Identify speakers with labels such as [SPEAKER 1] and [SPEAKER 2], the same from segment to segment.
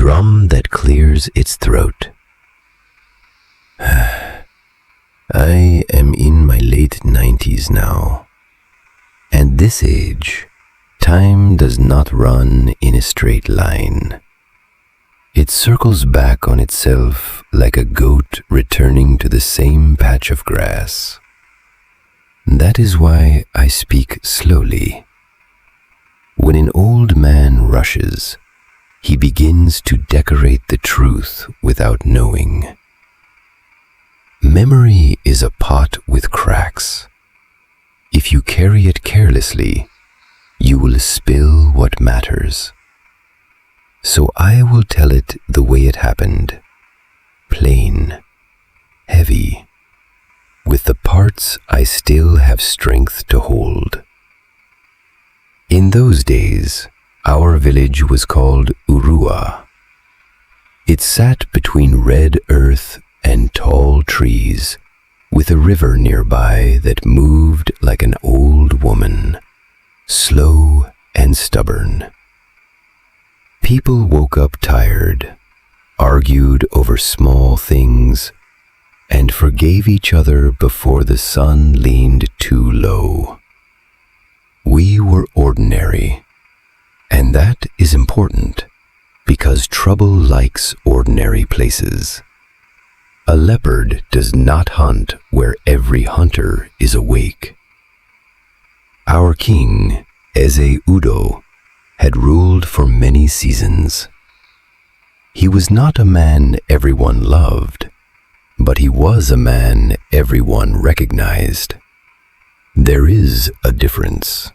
[SPEAKER 1] drum that clears its throat. I am in my late 90s now. At this age, time does not run in a straight line. It circles back on itself like a goat returning to the same patch of grass. That is why I speak slowly. When an old man rushes, he begins to decorate the truth without knowing. Memory is a pot with cracks. If you carry it carelessly, you will spill what matters. So I will tell it the way it happened, plain, heavy, with the parts I still have strength to hold. In those days, our village was called Urua. It sat between red earth and tall trees, with a river nearby that moved like an old woman, slow and stubborn. People woke up tired, argued over small things, and forgave each other before the sun leaned too low. We were ordinary, and that is important because trouble likes ordinary places. A leopard does not hunt where every hunter is awake. Our king, Eze Udo, had ruled for many seasons. He was not a man everyone loved, but he was a man everyone recognized. There is a difference.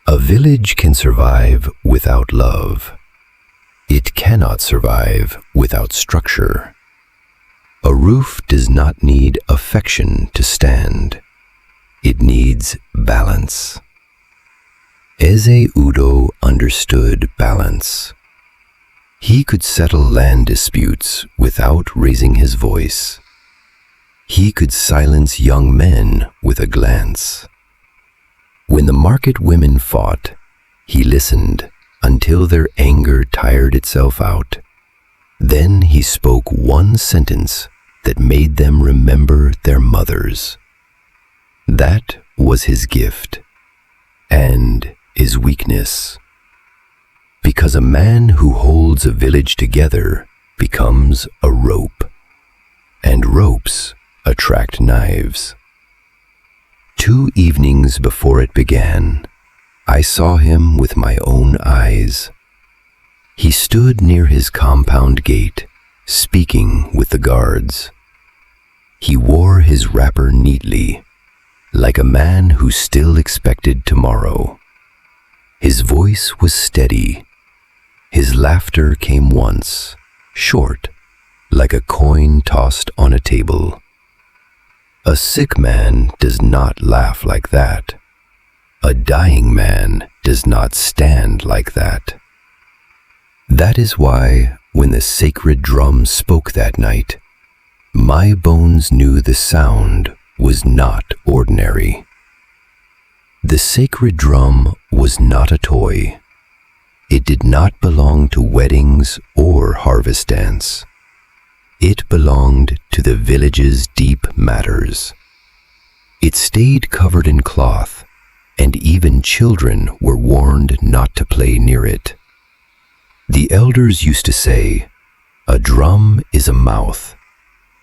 [SPEAKER 1] A village can survive without love. It cannot survive without structure. A roof does not need affection to stand. It needs balance. Eze Udo understood balance. He could settle land disputes without raising his voice. He could silence young men with a glance. When the market women fought, he listened until their anger tired itself out. Then he spoke one sentence that made them remember their mothers. That was his gift and his weakness. Because a man who holds a village together becomes a rope, and ropes attract knives. 2 evenings before it began, I saw him with my own eyes. He stood near his compound gate, speaking with the guards. He wore his wrapper neatly, like a man who still expected tomorrow. His voice was steady. His laughter came once, short, like a coin tossed on a table. A sick man does not laugh like that. A dying man does not stand like that. That is why, when the sacred drum spoke that night, my bones knew the sound was not ordinary. The sacred drum was not a toy. It did not belong to weddings or harvest dance. It belonged to the village's deep matters. It stayed covered in cloth, and even children were warned not to play near it. The elders used to say, "A drum is a mouth.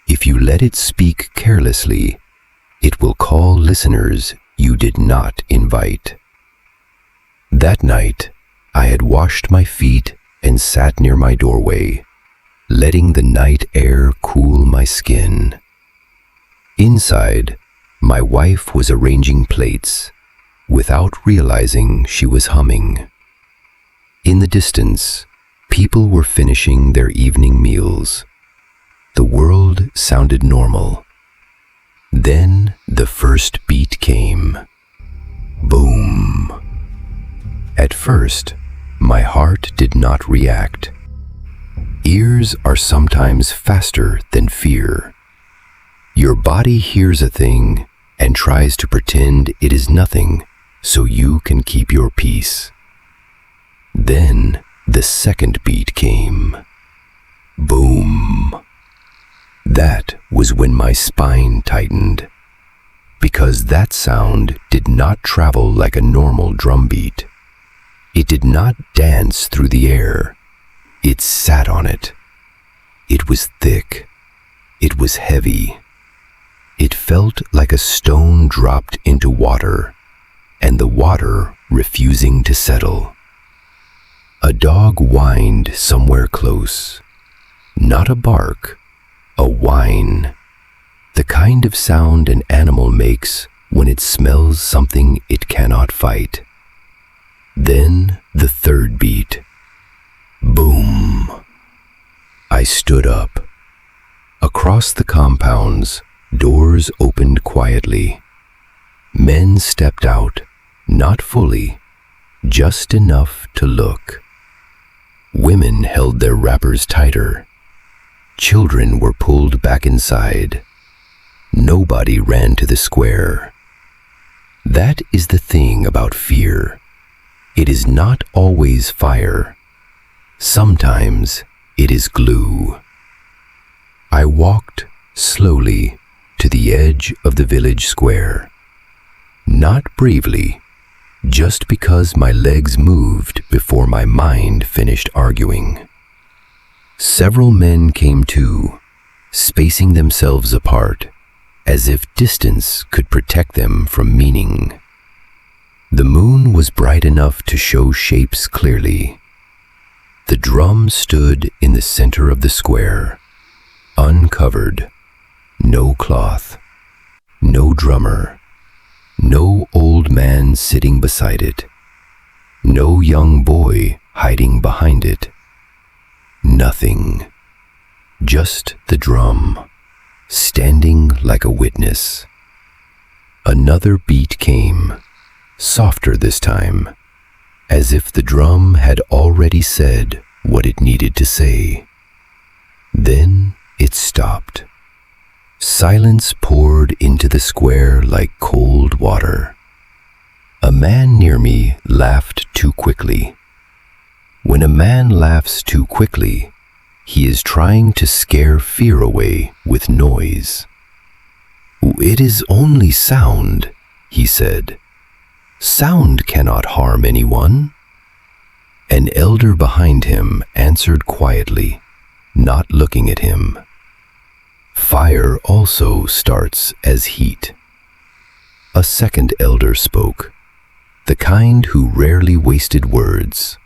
[SPEAKER 1] If you let it speak carelessly, it will call listeners you did not invite." That night, I had washed my feet and sat near my doorway, letting the night air cool my skin. Inside, my wife was arranging plates, without realizing she was humming. In the distance, people were finishing their evening meals. The world sounded normal. Then the first beat came. Boom. At first, my heart did not react. Ears are sometimes faster than fear. Your body hears a thing and tries to pretend it is nothing so you can keep your peace. Then the second beat came. was when my spine tightened, because that sound did not travel like a normal drumbeat. It did not dance through the air. It sat on it. It was thick. It was heavy. It felt like a stone dropped into water, and the water refusing to settle. A dog whined somewhere close. Not a bark, a whine. The kind of sound an animal makes when it smells something it cannot fight. Then the third beat. Boom. I stood up. Across the compounds, doors opened quietly. Men stepped out, not fully, just enough to look. Women held their wrappers tighter. Children were pulled back inside. Nobody ran to the square. That is the thing about fear. It is not always fire. Sometimes it is glue. I walked slowly to the edge of the village square. Not bravely, just because my legs moved before my mind finished arguing. Several men came too, spacing themselves apart, as if distance could protect them from meaning. The moon was bright enough to show shapes clearly. The drum stood in the center of the square, uncovered, no cloth, no drummer, no old man sitting beside it, no young boy hiding behind it. Nothing, just the drum, standing like a witness. Another beat came, softer this time, as if the drum had already said what it needed to say. Then it stopped. Silence poured into the square like cold water. A man near me laughed too quickly. When a man laughs too quickly, he is trying to scare fear away with noise. "It is only sound," he said. "Sound cannot harm anyone." An elder behind him answered quietly, not looking at him. Fire also starts as heat. A second elder spoke, the kind who rarely wasted words.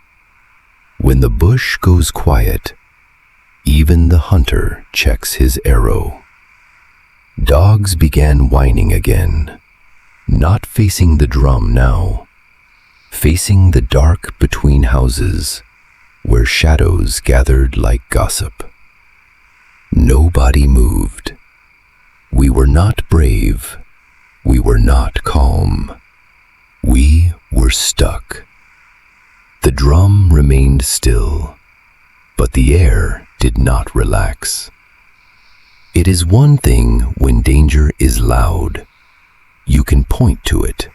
[SPEAKER 1] When the bush goes quiet, even the hunter checks his arrow. Dogs began whining again, not facing the drum now, facing the dark between houses, where shadows gathered like gossip. Nobody moved. We were not brave. We were not calm. We were stuck. The drum remained still, but the air did not relax. It is one thing when danger is loud. You can point to it.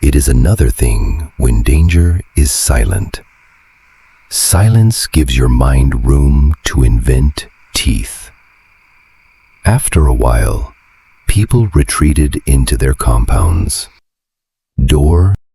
[SPEAKER 1] It is another thing when danger is silent. Silence gives your mind room to invent teeth. After a while, people retreated into their compounds. Door